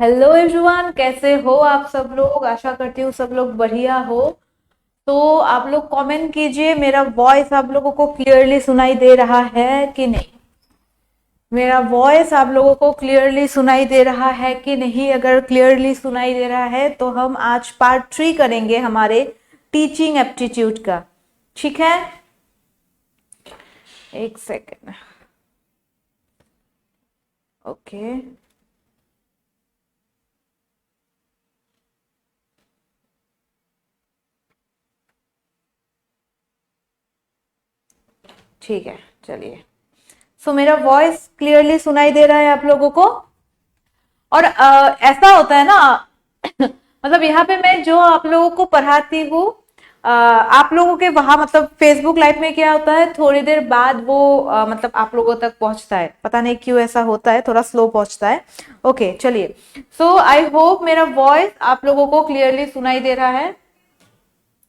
Hello everyone, कैसे हो आप सब लोग। आशा करती हूँ सब लोग बढ़िया हो। तो आप लोग कमेंट कीजिए, मेरा वॉइस आप लोगों को क्लियरली सुनाई दे रहा है कि नहीं। मेरा वॉइस आप लोगों को क्लियरली सुनाई दे रहा है कि नहीं। अगर क्लियरली सुनाई दे रहा है तो हम आज पार्ट 3 करेंगे हमारे टीचिंग एप्टीट्यूड का। ठीक है, एक सेकेंड। ओके, ठीक है, चलिए। सो मेरा वॉइस क्लियरली सुनाई दे रहा है आप लोगों को। और ऐसा होता है ना मतलब यहाँ पे मैं जो आप लोगों को पढ़ाती हूँ, आप लोगों के वहां मतलब फेसबुक लाइव में क्या होता है, थोड़ी देर बाद वो मतलब आप लोगों तक पहुंचता है। पता नहीं क्यों ऐसा होता है, थोड़ा स्लो पहुंचता है। ओके, चलिए। सो आई होप मेरा वॉइस आप लोगों को क्लियरली सुनाई दे रहा है।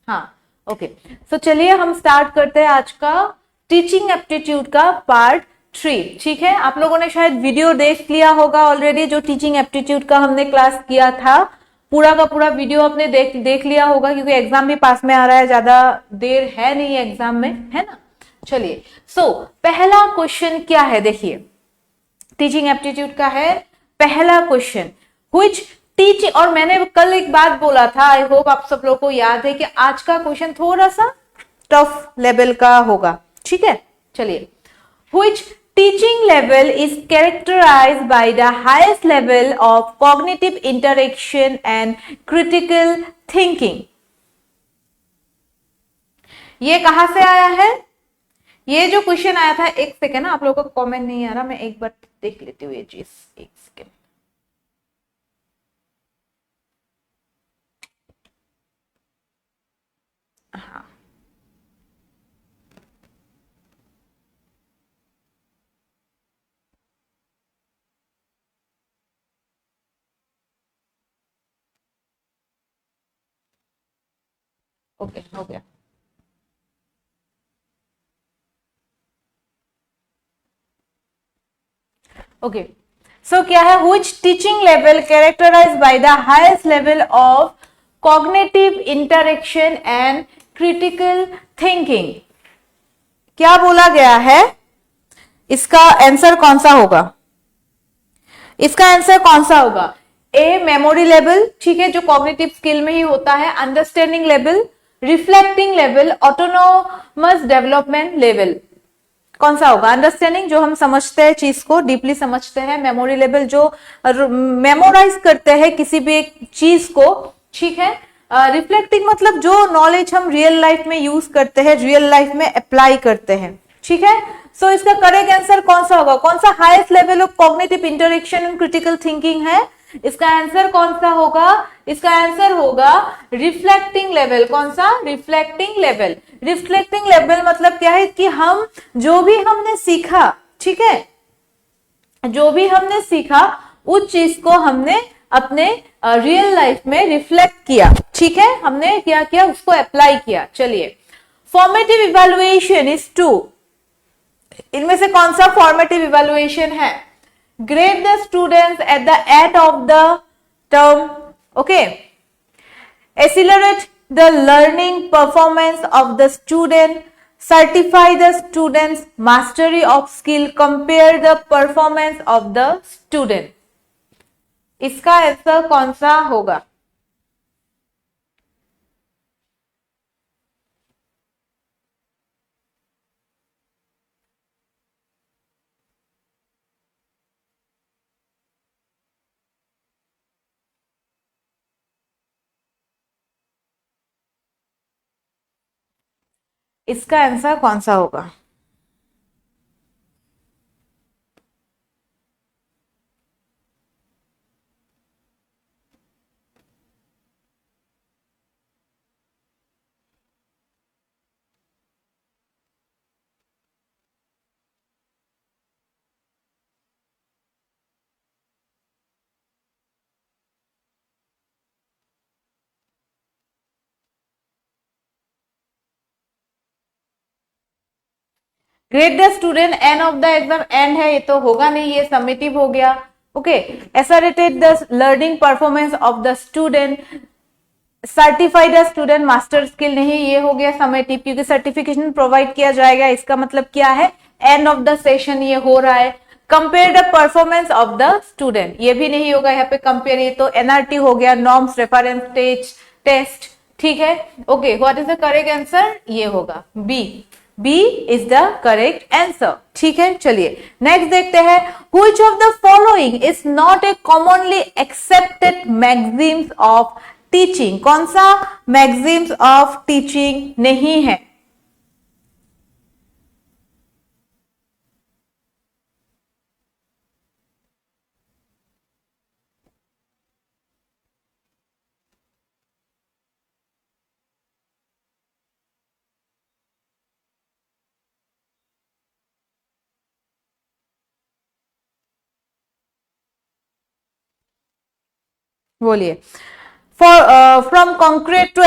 हाँ, ओके। सो चलिए हम स्टार्ट करते हैं आज का टीचिंग एप्टीट्यूड का पार्ट 3। ठीक है, आप लोगों ने शायद वीडियो देख लिया होगा ऑलरेडी, जो टीचिंग एप्टीट्यूड का हमने क्लास किया था। पूरा का पूरा वीडियो आपने देख लिया होगा, क्योंकि एग्जाम भी पास में आ रहा है, ज्यादा देर है नहीं एग्जाम में, है ना। चलिए, पहला क्वेश्चन क्या है, देखिए। टीचिंग एप्टीट्यूड का है पहला क्वेश्चन, व्हिच टीचिंग। और मैंने कल एक बात बोला था, आई होप आप सब लोगों को याद है कि आज का क्वेश्चन थोड़ा सा टफ लेवल का होगा। ठीक है, चलिए। Which teaching level is characterised by the highest level of cognitive interaction and critical thinking. ये कहां से आया है? ये जो क्वेश्चन आया था, एक सेकेंड ना, आप लोगों को कमेंट नहीं आ रहा, मैं एक बार देख लेती हूँ ये चीज। एक सेकेंड। हाँ, ओके, हो गया। ओके, सो क्या है, which teaching level characterised by the highest level of cognitive interaction and critical thinking. क्या बोला गया है? इसका आंसर कौन सा होगा? इसका आंसर कौन सा होगा? ए, मेमोरी लेवल, ठीक है, जो कॉग्निटिव स्किल में ही होता है। Understanding level, reflecting level, autonomous development level. कौन सा होगा? अंडरस्टैंडिंग, जो हम समझते हैं चीज को, डीपली समझते हैं। मेमोरी लेवल, जो मेमोराइज करते हैं किसी भी एक चीज को। ठीक है। रिफ्लेक्टिंग मतलब जो नॉलेज हम रियल लाइफ में यूज करते हैं, रियल लाइफ में अप्लाई करते हैं। ठीक है। सो इसका करेक्ट आंसर कौन सा होगा? कौन सा highest level of cognitive interaction and critical thinking है? इसका आंसर कौन सा होगा? इसका आंसर होगा रिफ्लेक्टिंग लेवल। कौन सा? Reflecting level. रिफ्लेक्टिंग लेवल मतलब क्या है कि हम जो भी हमने सीखा, ठीक है, जो भी हमने सीखा उस चीज को हमने अपने रियल लाइफ में रिफ्लेक्ट किया। ठीक है, हमने क्या किया? उसको अप्लाई किया। चलिए, फॉर्मेटिव इवेल्युएशन इज टू, इनमें से कौन सा फॉर्मेटिव इवेल्युएशन है? Grade the students at the end of the term, okay, accelerate the learning performance of the student, certify the students mastery of skill, compare the performance of the student। इसका answer कौन सा होगा? इसका answer कौन सा होगा? Grade the student end of the exam, end है ये तो होगा नहीं, ये समेटिव हो गया। Okay, ascertained the learning performance of the student, certified student master skill नहीं, ये हो गया समेटिव, क्योंकि सर्टिफिकेशन प्रोवाइड किया जाएगा, इसका मतलब क्या है, एंड ऑफ द सेशन ये हो रहा है। Compare the performance of the student, ये भी नहीं होगा यहाँ पे कंपेयर, ये तो एनआरटी हो गया, नॉर्म्स रेफरेंस टेस्ट, ठीक है। Okay, what is the correct answer, ये होगा B, B is the correct answer, ठीक है। चलिए नेक्स्ट देखते हैं, which of the following is not a commonly accepted maxims of teaching, कौन सा मैगजीम्स ऑफ टीचिंग नहीं है। बोलिए, from concrete to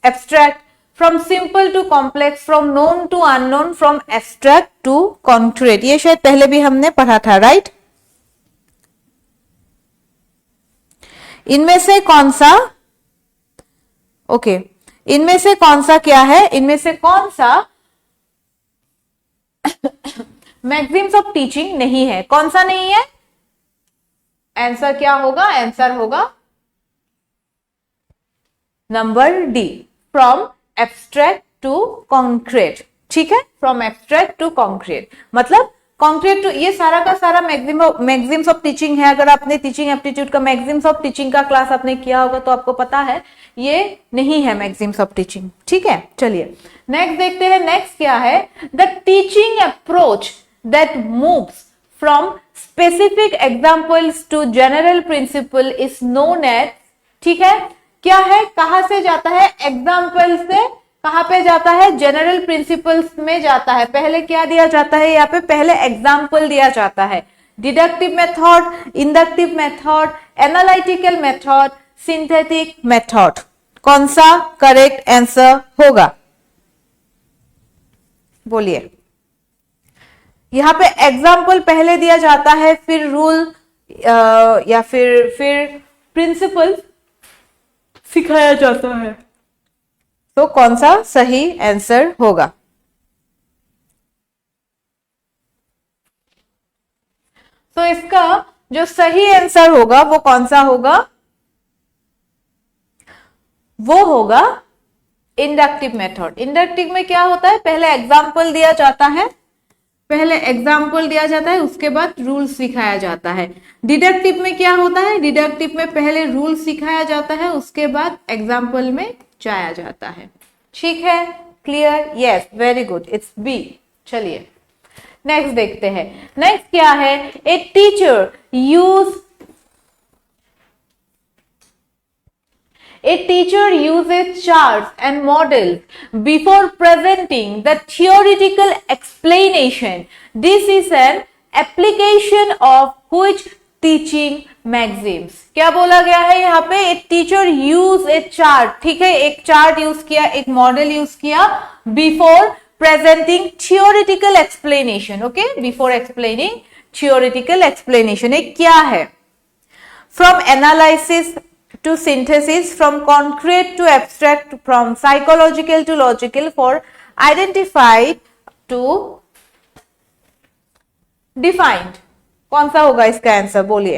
abstract, from simple to complex, from known to unknown, from abstract to concrete, ये शायद पहले भी हमने पढ़ा था, राइट। इनमें से कौन सा, ओके, इनमें से कौन सा क्या है, इनमें से कौन सा मैगजीम्स ऑफ टीचिंग नहीं है, कौन सा नहीं है, आंसर क्या होगा, आंसर होगा number D, from abstract to concrete, ठीक है, फ्रॉम एब्स्ट्रैक्ट टू कॉन्क्रीट, मतलब कॉन्क्रीट टू, ये सारा का सारा मैगजीम्स ऑफ टीचिंग है। अगर आपने टीचिंग एप्टीट्यूड का मैगजीम्स ऑफ टीचिंग का क्लास आपने किया होगा तो आपको पता है ये नहीं है मैगजीम्स ऑफ टीचिंग, ठीक है। चलिए नेक्स्ट देखते हैं, नेक्स्ट क्या है, the teaching approach that moves from specific examples to general principle is known as, ठीक है, क्या है, कहां से जाता है, एग्जाम्पल से कहां पे जाता है, जनरल प्रिंसिपल्स में जाता है। पहले क्या दिया जाता है, यहाँ पे पहले एग्जाम्पल दिया जाता है, deductive method, inductive method, analytical method, synthetic method, कौन सा करेक्ट आंसर होगा, बोलिए। यहां पे एग्जाम्पल पहले दिया जाता है, फिर रूल या फिर प्रिंसिपल सिखाया जाता है, तो कौन सा सही आंसर होगा। तो इसका जो सही आंसर होगा वो कौन सा होगा, वो होगा इंडक्टिव मेथड। इंडक्टिव में क्या होता है, पहले एग्जाम्पल दिया जाता है, पहले एग्जाम्पल दिया जाता है, उसके बाद रूल सिखाया जाता है। डिडक्टिव में क्या होता है, डिडक्टिव में पहले रूल सिखाया जाता है, उसके बाद एग्जाम्पल में जाया जाता है, ठीक है, clear, yes, very good, it's B. चलिए नेक्स्ट देखते हैं, नेक्स्ट क्या है, a teacher uses charts and models before presenting the theoretical explanation. This is an application of which teaching maxims? क्या बोला गया है यहाँ पे, एक टीचर यूज ए चार्ट, ठीक है, एक चार्ट यूज किया, एक मॉडल यूज किया, before presenting theoretical explanation, okay, before explaining theoretical explanation. एक क्या है, from analysis to synthesis, from concrete to abstract, from psychological to logical, for identified to defined, कौन सा होगा इसका आंसर, बोलिए।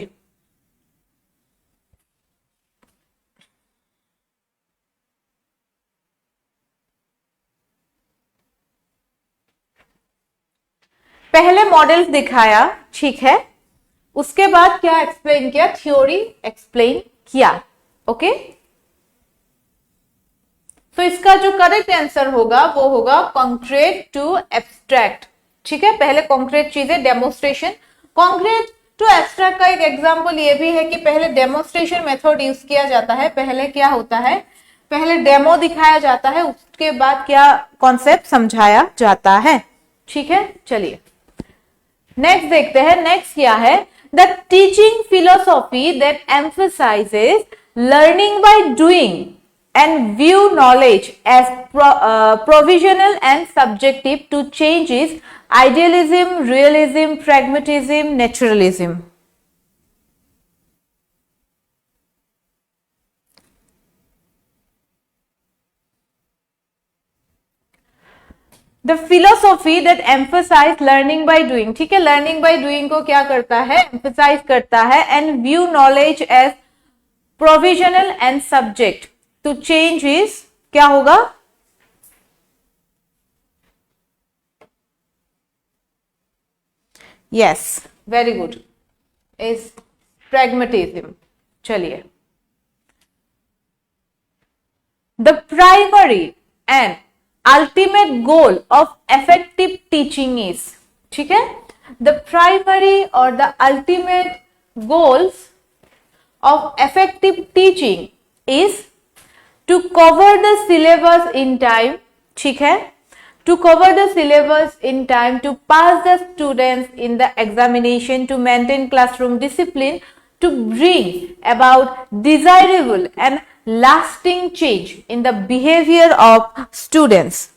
पहले मॉडल्स दिखाया, ठीक है, उसके बाद क्या एक्सप्लेन किया, थ्योरी एक्सप्लेन किया, ओके। तो इसका जो करेक्ट आंसर होगा वो होगा कॉन्क्रीट टू एब्स्ट्रैक्ट, ठीक है, पहले कॉन्क्रीट चीजें, डेमोन्स्ट्रेशन, कॉन्क्रीट टू एब्स्ट्रैक्ट का एक एग्जांपल ये भी है कि पहले डेमोन्स्ट्रेशन मेथड यूज किया जाता है, पहले क्या होता है, पहले डेमो दिखाया जाता है, उसके बाद क्या कॉन्सेप्ट समझाया जाता है, ठीक है। चलिए नेक्स्ट देखते हैं, नेक्स्ट क्या है, the teaching philosophy that emphasises learning by doing and view knowledge as provisional and subjective to change is idealism, realism, pragmatism, naturalism. The philosophy that emphasize learning by doing, ठीक है, learning by doing को क्या करता है, emphasize करता है, and view knowledge as provisional and subject to change is क्या होगा, yes, very good, is pragmatism. चलिए, the primary and ultimate goal of effective teaching is, ठीक है, the primary or the ultimate goals of effective teaching is to cover the syllabus in time, ठीक है, to cover the syllabus in time, to pass the students in the examination, to maintain classroom discipline, to bring about desirable and lasting change in the behavior of students.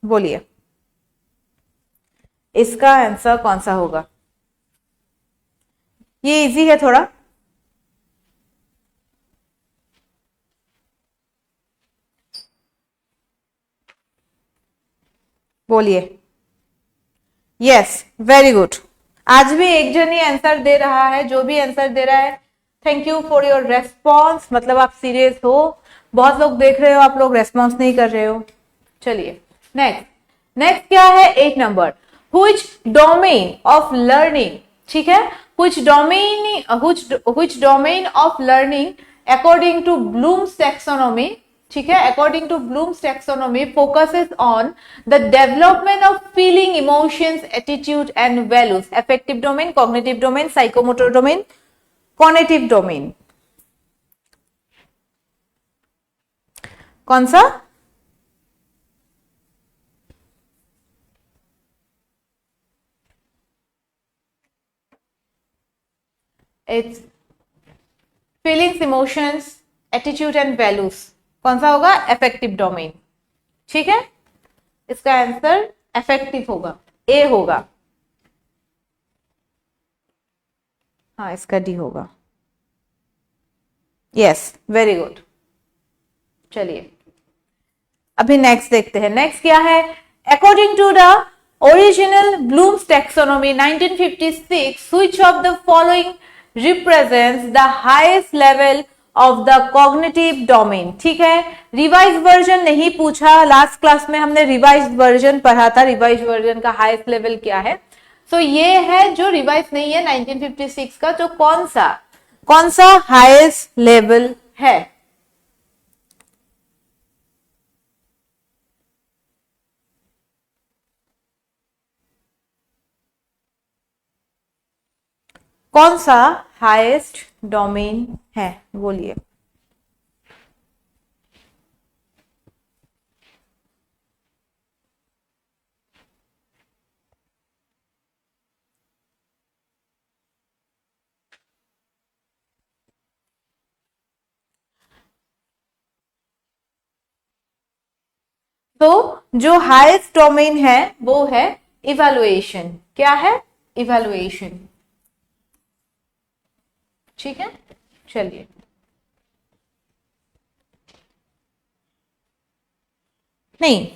बोलिए इसका answer कौन सा होगा, ये easy है थोड़ा, बोलिए, yes, very good, आज भी एक जन ही आंसर दे रहा है, जो भी आंसर दे रहा है, thank you for your response, मतलब आप सीरियस हो, बहुत लोग देख रहे हो, आप लोग रेस्पॉन्स नहीं कर रहे हो। चलिए नेक्स्ट क्या है, 8 number, which domain of learning, ठीक है, which domain of learning according to Bloom's taxonomy, ठीक है, according to Bloom's taxonomy focuses on the development of feeling, emotions, attitude and values, affective domain, cognitive domain, psychomotor domain, cognitive domain, कौन सा, it's feelings, emotions, attitude and values, कौन सा होगा, affective domain, ठीक है, इसका आंसर अफेक्टिव होगा, ए होगा, हाँ इसका डी होगा, यस, वेरी गुड। चलिए अभी नेक्स्ट देखते हैं, नेक्स्ट क्या है, according to the original Bloom's taxonomy 1956, which of the following represents the highest level of the cognitive domain, ठीक है, रिवाइज वर्जन नहीं पूछा, लास्ट क्लास में हमने रिवाइज वर्जन पढ़ा था, रिवाइज वर्जन का हाईएस्ट लेवल क्या है, तो ये है जो रिवाइज नहीं है 1956 का, तो कौन सा हाईएस्ट लेवल है, कौन सा हाईएस्ट डोमेन है, बोलिए, तो जो हाईएस्ट डोमेन है वो है इवैल्यूएशन, क्या है, इवैल्यूएशन, ठीक है, चलिए नहीं,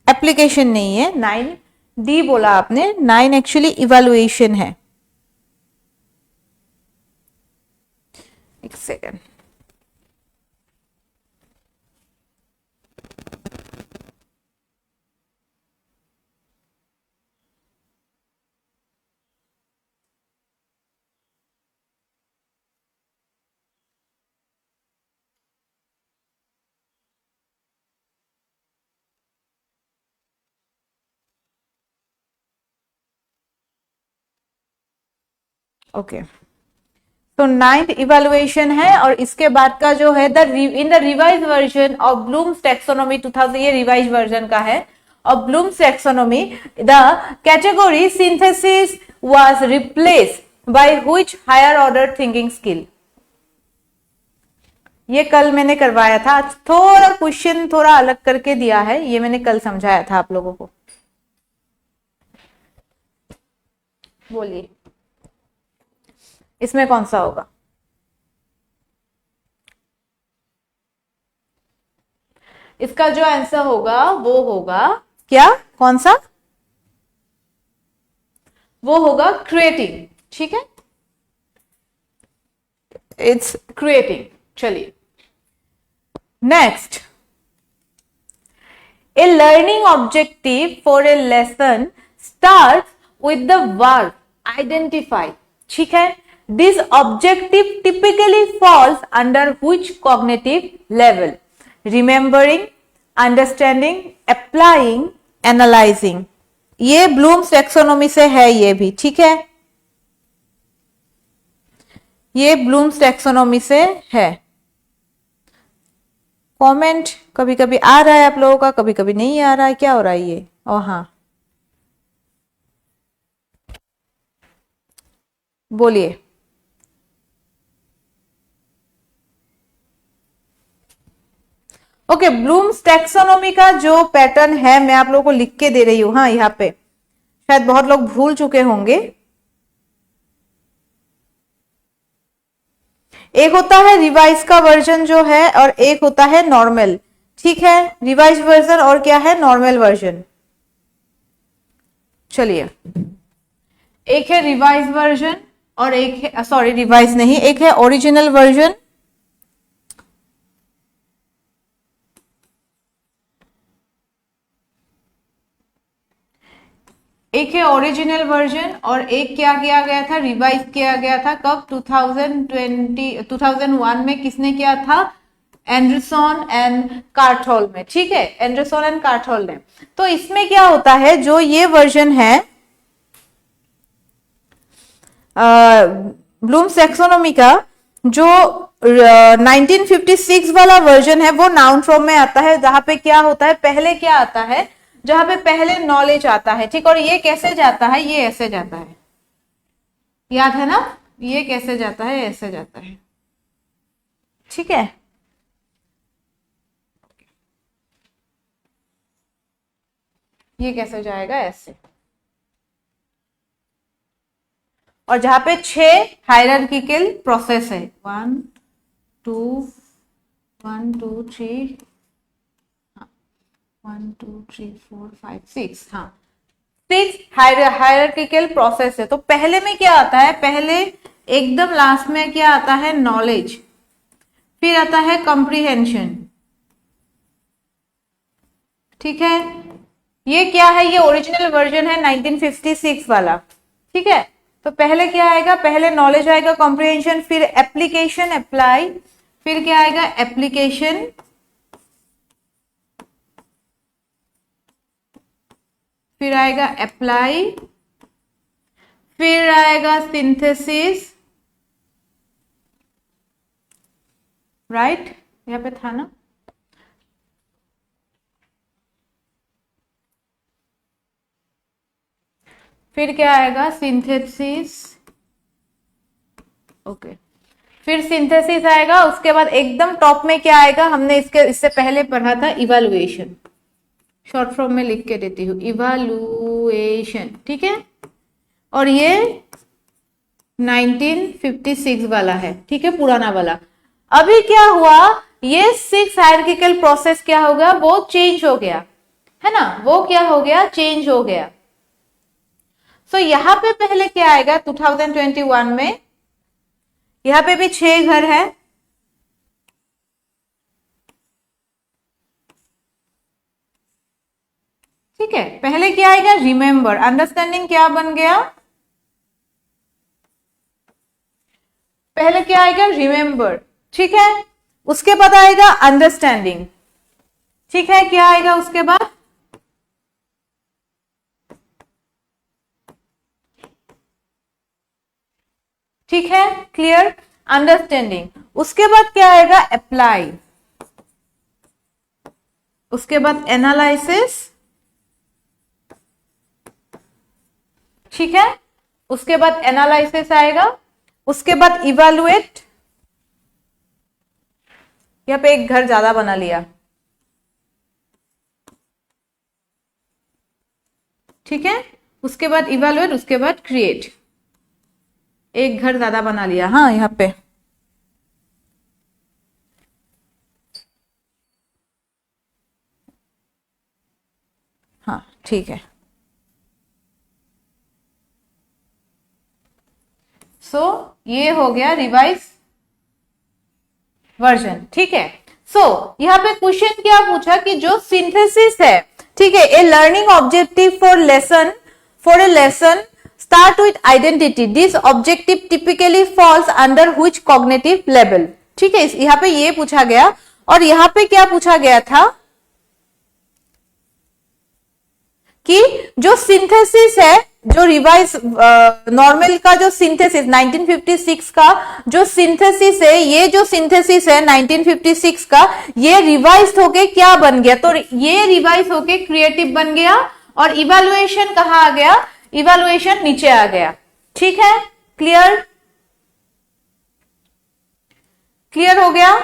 एप्लीकेशन नहीं है, 9D बोला आपने, 9 एक्चुअली इवैल्यूएशन है, एक सेकेंड, ओके, तो 9th इवैल्यूएशन है, और इसके बाद का जो है in the revise version of Bloom's taxonomy 2000, ये रिवाइज वर्जन का है, of Bloom's taxonomy, the category synthesis was replaced by which higher order thinking skill? ये कल मैंने करवाया था, थोड़ा क्वेश्चन थोड़ा अलग करके दिया है, ये मैंने कल समझाया था आप लोगों को। बोलिए इसमें कौन सा होगा? इसका जो आंसर होगा वो होगा क्या, कौन सा? वो होगा क्रिएटिंग, ठीक है, इट्स क्रिएटिंग। चलिए next, a learning objective for a lesson starts with the verb identify, ठीक है। This objective typically falls under which cognitive level? Remembering, understanding, applying, analyzing। ये ब्लूम्स टैक्सोनॉमी से है, ये भी ठीक है, ये ब्लूम्स टैक्सोनॉमी से है। कमेंट कभी कभी आ रहा है आप लोगों का, कभी कभी नहीं आ रहा है, क्या हो रहा है ये? ओ हाँ बोलिए। ओके, ब्लूम्स टैक्सोनॉमी का जो पैटर्न है मैं आप लोगों को लिख के दे रही हूं, हाँ यहाँ पे शायद बहुत लोग भूल चुके होंगे। एक होता है रिवाइज का वर्जन जो है, और एक होता है नॉर्मल, ठीक है, रिवाइज वर्जन और क्या है, नॉर्मल वर्जन। चलिए, एक है रिवाइज वर्जन और एक है, सॉरी रिवाइज नहीं, एक है ओरिजिनल वर्जन, एक है ओरिजिनल वर्जन और एक क्या किया गया था, रिवाइज किया गया था। कब? 2001 में किसने किया था? एंडरसन एंड कार्थोल में, ठीक है, एंडरसन एंड कार्थोल ने। तो इसमें क्या होता है, जो ये वर्जन है ब्लूम्स टैक्सोनॉमी का, जो 1956 वाला वर्जन है, वो नाउन फॉर्म में आता है, जहां पे क्या होता है, पहले क्या आता है, जहां पे पहले नॉलेज आता है, ठीक। और ये कैसे जाता है, ये ऐसे जाता है, याद है ना, ये कैसे जाता है, ऐसे जाता है, ठीक है। ये कैसे जाएगा, ऐसे। और जहां पे 6 हायरार्किकल प्रोसेस है, 1 2 1 2 3, 1 2 3 4 5 6, हाँ 6 हायरार्किकल प्रोसेस है। तो पहले में क्या आता है, पहले एकदम लास्ट में क्या आता है, नॉलेज, फिर आता है कॉम्प्रिहेंशन, ठीक है। ये क्या है, ये ओरिजिनल वर्जन है 1956 वाला, ठीक है। तो पहले क्या आएगा, पहले नॉलेज आएगा, कॉम्प्रिहेंशन, फिर एप्लीकेशन, अप्लाई, फिर क्या आएगा, एप्लीकेशन, फिर आएगा अप्लाई, फिर आएगा सिंथेसिस, राइट, यहाँ पे था ना, फिर क्या आएगा, सिंथेसिस, ओके, फिर सिंथेसिस आएगा। उसके बाद एकदम टॉप में क्या आएगा, हमने इससे पहले पढ़ा था, इवैल्यूएशन, शॉर्ट फॉर्म में लिख के देती हूँ, इवैल्यूएशन, ठीक है। और ये 1956 वाला है, ठीक है, पुराना वाला। अभी क्या हुआ, ये 6 हायरार्किकल प्रोसेस क्या हो गया, वो चेंज हो गया, है ना, वो क्या हो गया, चेंज हो गया। सो यहां पे पहले क्या आएगा, 2021 में यहां पे भी 6 घर है, ठीक है। पहले क्या आएगा, रिमेंबर, अंडरस्टैंडिंग क्या बन गया, पहले क्या आएगा, रिमेंबर, ठीक है। उसके बाद आएगा अंडरस्टैंडिंग, ठीक है, क्या आएगा उसके बाद, ठीक है, क्लियर, अंडरस्टैंडिंग। उसके बाद क्या आएगा, अप्लाई, उसके बाद एनालिसिस, ठीक है, उसके बाद एनालिसिस आएगा, उसके बाद इवैल्यूएट, यहाँ पे एक घर ज्यादा बना लिया, ठीक है। उसके बाद इवेलुएट, उसके बाद क्रिएट, एक घर ज्यादा बना लिया, हाँ यहाँ पे। हाँ ठीक है। सो ये हो गया रिवाइज वर्जन, ठीक है। सो यहाँ पे क्वेश्चन क्या पूछा कि जो सिंथेसिस है, ठीक है, a learning objective for a lesson start with identity, this objective typically falls under which cognitive level, ठीक है। यहाँ पे ये पूछा गया, और यहाँ पे क्या पूछा गया था कि जो सिंथेसिस है, जो रिवाइज नॉर्मल का जो सिंथेसिस 1956 का जो सिंथेसिस है, ये जो सिंथेसिस है 1956 का, ये रिवाइज होके क्या बन गया, तो ये रिवाइज होके क्रिएटिव बन गया, और इवैल्यूएशन कहाँ आ गया, इवैल्यूएशन नीचे आ गया, ठीक है। क्लियर, क्लियर हो गया।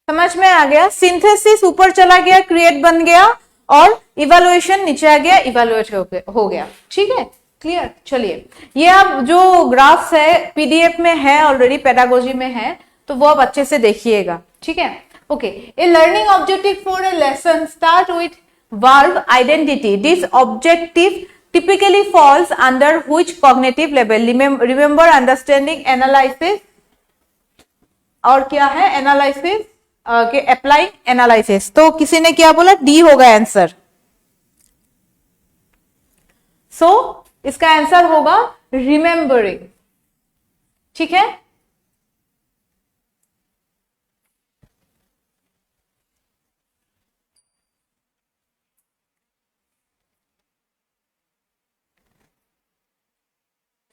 समझ में आ गया, सिंथेसिस ऊपर चला गया, क्रिएट बन गया, और इवैल्यूएशन नीचे आ गया, इवैल्यूएट हो गया, ठीक है। क्लियर, चलिए ये अब जो ग्राफ्स है पीडीएफ में है ऑलरेडी, पेडागोजी में है, तो वो अब अच्छे से देखिएगा, ठीक है। Okay, A learning objective for a lesson start with verb identity, this objective typically falls under which cognitive level, remember understanding analysis, और क्या है एनालिसिस के अप्लाइंग एनालिसिस, तो किसी ने क्या बोला, डी होगा आंसर। सो इसका आंसर होगा रिमेंबरिंग, ठीक है।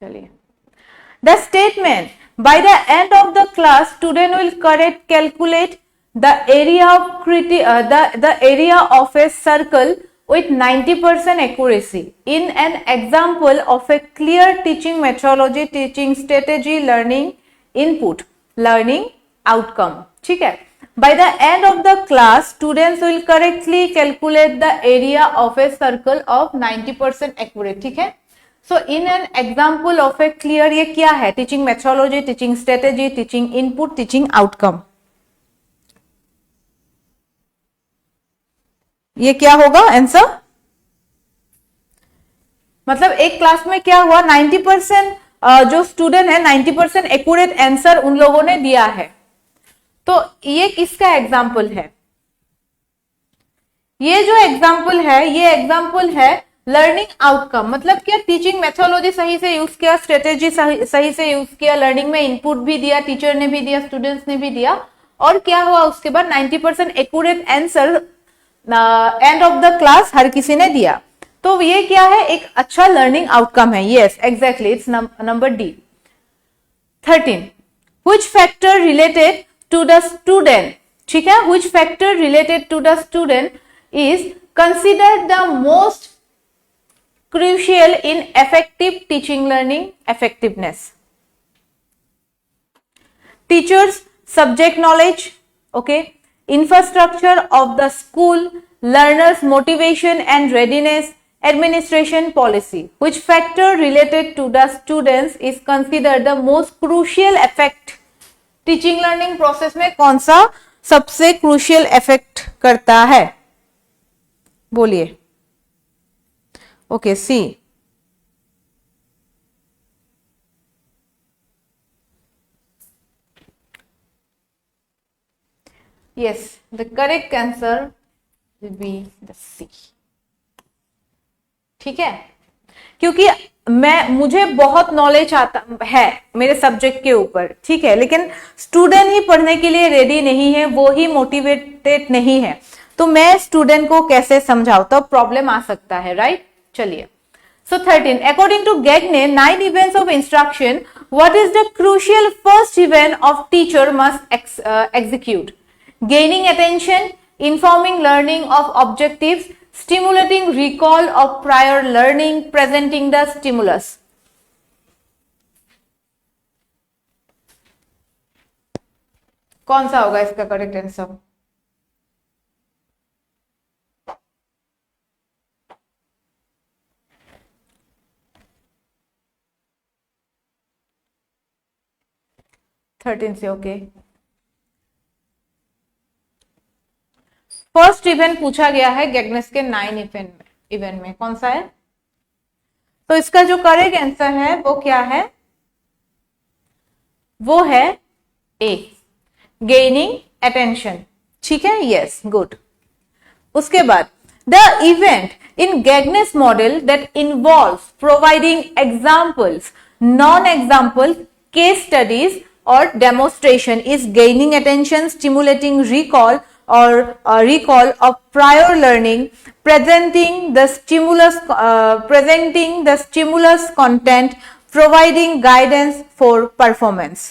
चलिए, the statement by the end of the class student will calculate the area of a circle with 90% accuracy in an example of a clear teaching methodology, teaching strategy, learning input, learning outcome, ठीक है। by the end of the class students will correctly calculate the area of a circle of 90% accurate, ठीक है। So in an example of a clear, ये क्या है, teaching methodology, teaching strategy, teaching input, teaching outcome, ये क्या होगा answer. मतलब एक क्लास में क्या हुआ, 90% जो स्टूडेंट है 90% एक्यूरेट आंसर उन लोगों ने दिया है, तो ये किसका एग्जाम्पल है, ये जो एग्जाम्पल है, ये एग्जाम्पल है लर्निंग आउटकम। मतलब क्या, टीचिंग मेथोडोलॉजी सही से यूज किया, स्ट्रेटेजी सही से यूज किया, लर्निंग में इनपुट भी दिया, टीचर ने भी दिया, स्टूडेंट्स ने भी दिया, और क्या हुआ उसके बाद 90% accurate answer end of the class हर किसी ने दिया, तो ये क्या है, एक अच्छा लर्निंग आउटकम है। Yes exactly, it's number D. 13, which factor related to the student, ठीक है, which factor related to the student is considered the most crucial in effective teaching learning effectiveness, teachers subject knowledge, okay, infrastructure of the school, learners motivation and readiness, administration policy, which factor related to the students is considered the most crucial effect, teaching learning process में कौन सा सबसे crucial effect करता है, बोलिए। Okay, C. Yes, the correct answer will be the C. ठीक है, क्योंकि मुझे बहुत नॉलेज आता है मेरे सब्जेक्ट के ऊपर, ठीक है, लेकिन स्टूडेंट ही पढ़ने के लिए रेडी नहीं है, वो ही मोटिवेटेड नहीं है, तो मैं स्टूडेंट को कैसे समझाऊं, तो प्रॉब्लम आ सकता है, राइट। चलिए, so 13, according to Gagne, 9 events of instruction, what is the crucial first event of teacher must execute? Gaining attention, informing learning of objectives, stimulating recall of prior learning, presenting the stimulus. कौन सा होगा इसका correct answer? Thirteen से okay. First event पूछा गया है गैग्नेस के 9 event में, कौन सा है? तो इसका जो करेक्ट आंसर है वो क्या है? वो है ए, गेनिंग अटेंशन। ठीक है, यस, गुड। उसके बाद the event in Gagne's model that involves providing examples, non example, case studies or demonstration is gaining attention, stimulating recall or recall of prior learning, presenting the stimulus content, providing guidance for performance.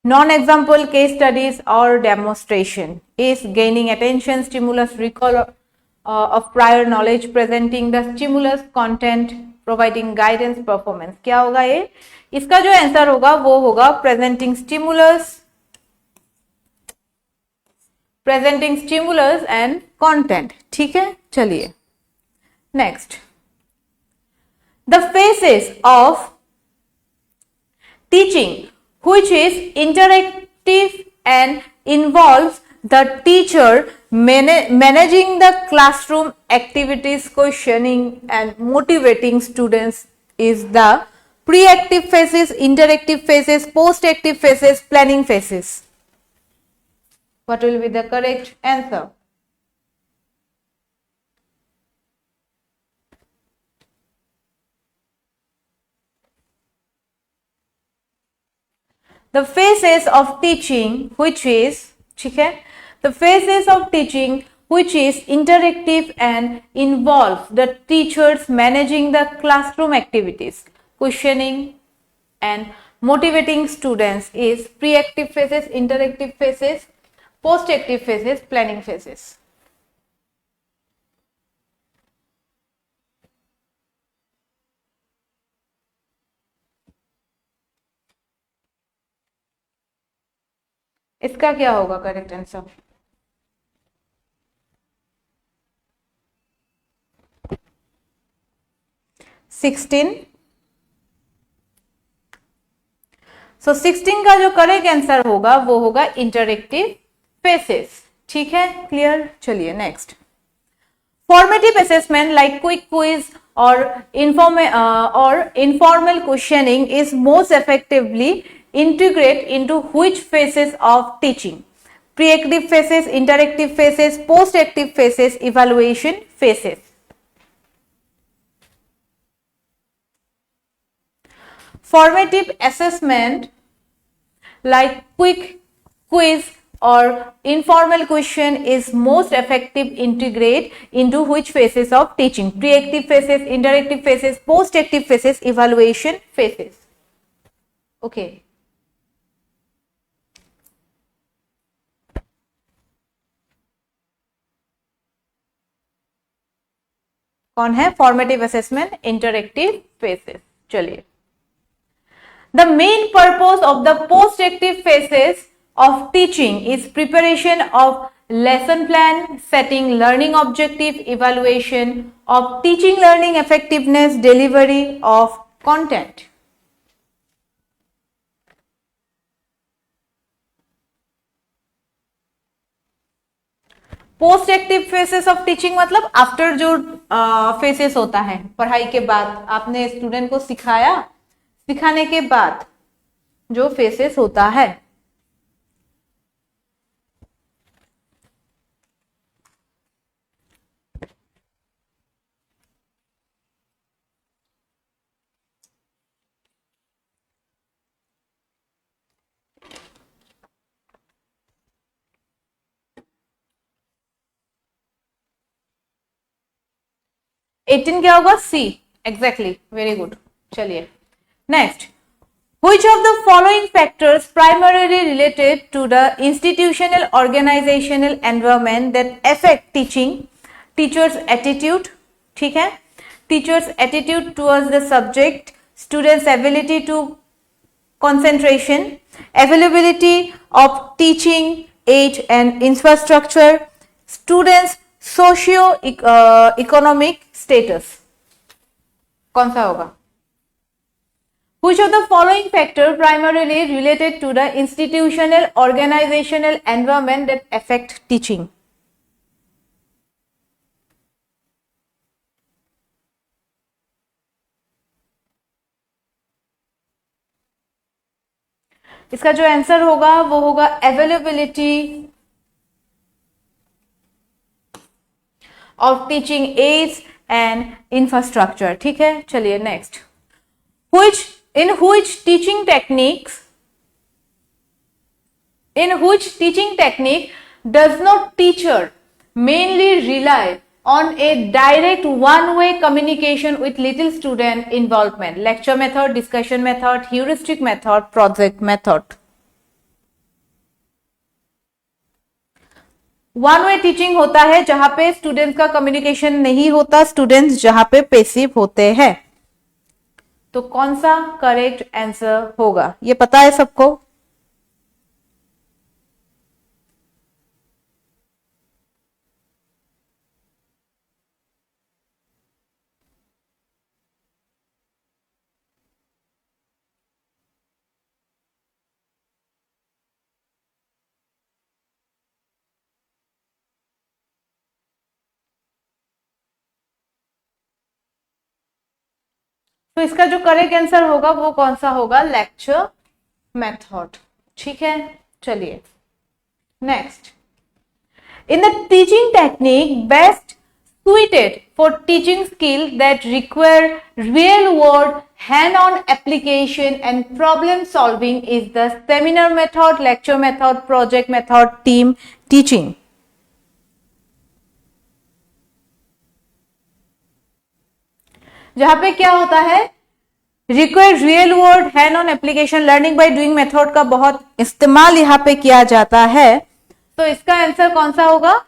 Non-example, case studies or demonstration is gaining attention, stimulus, recall of prior knowledge, presenting the stimulus content, providing guidance, performance. क्या होगा ये? इसका जो answer होगा वो होगा presenting stimulus and content. ठीक है, चलिए next. The phases of teaching which is interactive and involves the teacher managing the classroom activities, questioning and motivating students is the pre-active phases, interactive phases, post-active phases, planning phases. What will be the correct answer? The phases of teaching which is, ठीक है, the phases of teaching which is interactive and involves the teachers managing the classroom activities, questioning and motivating students is pre-active phases, interactive phases, post-active phases, planning phases. इसका क्या होगा correct answer? Sixteen. सो 16 का जो correct answer होगा वो होगा interactive faces. ठीक है, क्लियर। चलिए next. Formative assessment like quick quiz और informal questioning is most effectively integrate into which phases of teaching? Pre-active phases, interactive phases, post-active phases, evaluation phases. Formative assessment like quick quiz or informal question is most effective integrate into which phases of teaching? Pre-active phases, interactive phases, post-active phases, evaluation phases. Okay. कौन है? Formative assessment, interactive phases. चलिए, the main purpose of the post active phases of teaching is preparation of lesson plan, setting learning objective, evaluation of teaching learning effectiveness, delivery of content. Post active phases of teaching मतलब after जो faces होता है पढ़ाई के बाद, आपने student को सिखाया, सिखाने के बाद जो फेसेस होता है। 18 क्या होगा? सी, एग्जैक्टली, वेरी गुड। चलिए next, which of the following factors primarily related to the institutional organizational environment that affect teaching? Teachers attitude, ठीक है, teachers attitude towards the subject, students ability to concentration, availability of teaching aid and infrastructure, students socio economic status। कौन सा होगा? Which of the following factors primarily related to the institutional organizational environment that affect teaching? इसका जो answer होगा वो होगा availability of teaching ads and infrastructure. ठीक है, चलिए next, in which teaching technique does not teacher mainly rely on a direct one-way communication with little student involvement? Lecture method, discussion method, heuristic method, project method। One way teaching होता है जहां पे students का communication नहीं होता, students जहां पे passive होते हैं। तो कौन सा करेक्ट आंसर होगा, ये पता है सबको? तो इसका जो करेक्ट आंसर होगा वो कौन सा होगा? Lecture method. ठीक है, चलिए next, in the teaching technique best suited for teaching skills that require real world hand on application and problem solving is the seminar method, lecture method, project method, team teaching। जहां पे क्या होता है, required real world hand on application learning by doing method का बहुत इस्तेमाल यहां पे किया जाता है। तो इसका आंसर कौन सा होगा?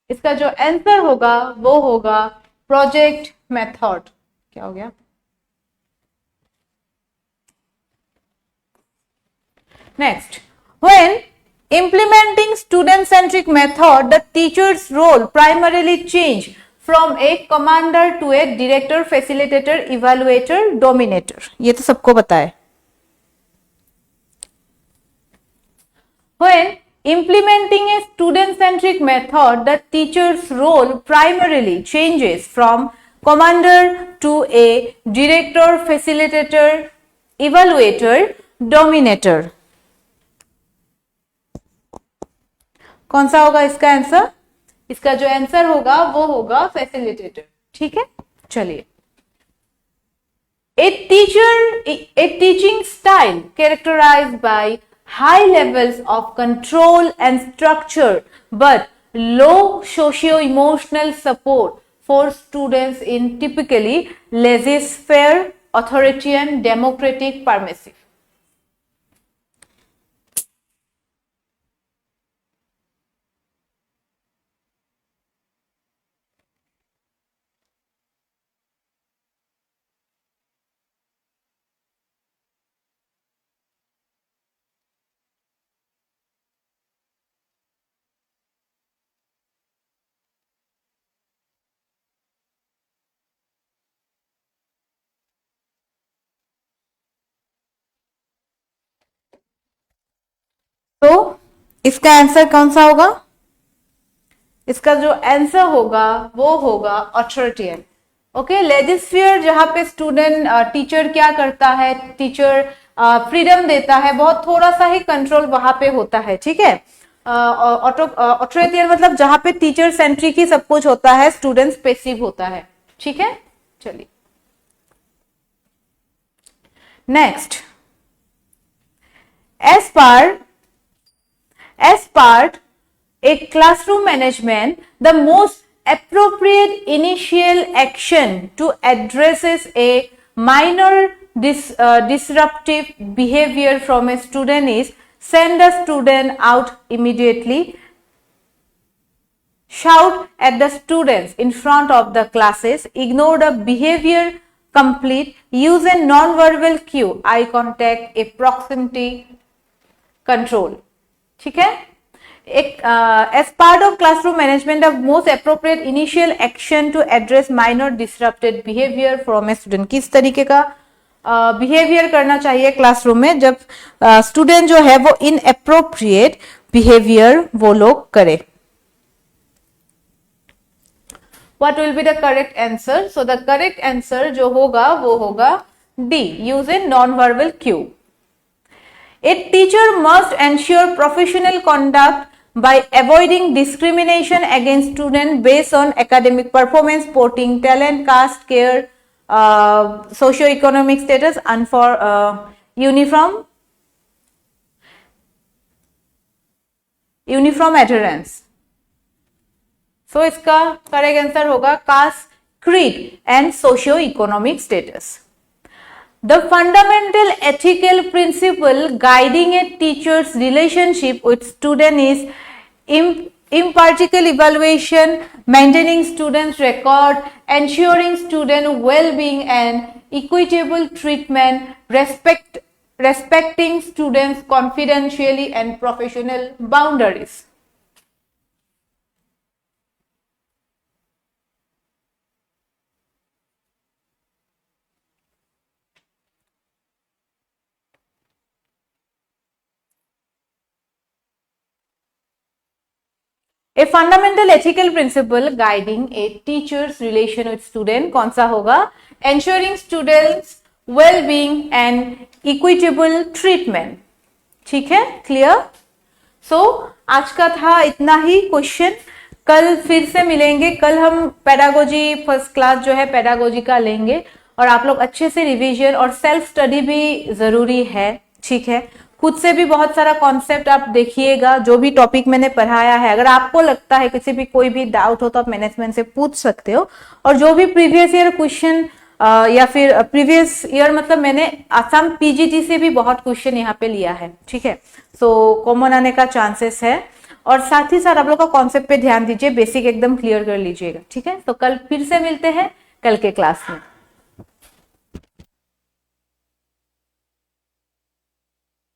इसका जो आंसर होगा वो होगा प्रोजेक्ट मेथड। क्या हो गया? Next, when implementing student centric method the teacher's role primarily change from a commander to a director, facilitator, evaluator, dominator। ये तो सबको पता है। When implementing a student-centric method, the teacher's role primarily changes from commander to a director, facilitator, evaluator, dominator। कौन सा होगा इसका answer? इसका जो आंसर होगा वो होगा फैसिलिटेटर। ठीक है, चलिए, a teaching style characterized by high levels of control and structure but low socio-emotional support for students in typically laissez-faire, authoritarian, democratic, permissive। तो इसका आंसर कौन सा होगा? इसका जो आंसर होगा वो होगा अथॉरिटेरियन। ओके, लेजिस्फियर जहां पे स्टूडेंट टीचर क्या करता है, टीचर फ्रीडम देता है, बहुत थोड़ा सा ही कंट्रोल वहां पे होता है। ठीक है, ऑथोरिटेरियन मतलब जहां पे टीचर सेंट्रिक ही सब कुछ होता है, स्टूडेंट्स पैसिव होता है। ठीक है, चलिए next. as part a classroom management, the most appropriate initial action to addresses a minor disruptive behavior from a student is send a student out immediately, shout at the students in front of the classes, ignore the behavior complete, use a non-verbal cue, eye contact, a proximity control. ठीक है, एक as part of classroom management, the most appropriate initial action to address minor disrupted behavior from a student, किस तरीके का behaviour करना चाहिए classroom में जब स्टूडेंट जो है वो इनएप्रोप्रिएट बिहेवियर वो लोग करे। What will be the correct answer? So the correct answer जो होगा वो होगा D, use a non-verbal cue. A teacher must ensure professional conduct by avoiding discrimination against students based on academic performance, sporting talent, caste, care, socio-economic status, and for uniform adherence. So इसका correct answer होगा caste, creed and socio economic status. The fundamental ethical principle guiding a teacher's relationship with student is impartial evaluation, maintaining students' record, ensuring student well-being and equitable treatment, respecting students' confidentiality and professional boundaries. A fundamental ethical principle guiding a teacher's relation with student कौन सा होगा? Ensuring students well-being and equitable treatment. ठीक है, clear? सो आज का था इतना ही question. कल फिर से मिलेंगे। कल हम पेडागोजी फर्स्ट क्लास जो है पेडागोजी का लेंगे और आप लोग अच्छे से रिवीजन और सेल्फ स्टडी भी जरूरी है। ठीक है, खुद से भी बहुत सारा कॉन्सेप्ट आप देखिएगा, जो भी टॉपिक मैंने पढ़ाया है। अगर आपको लगता है किसी भी कोई भी डाउट हो तो आप मैनेजमेंट से पूछ सकते हो। और जो भी प्रीवियस ईयर क्वेश्चन या फिर प्रीवियस ईयर मतलब मैंने आसाम पीजीटी से भी बहुत क्वेश्चन यहाँ पे लिया है। ठीक है, सो कॉमन आने का चांसेस है। और साथ ही साथ आप लोग का कॉन्सेप्ट पे ध्यान दीजिए, बेसिक एकदम क्लियर कर लीजिएगा। ठीक है, तो कल फिर से मिलते हैं कल के क्लास में।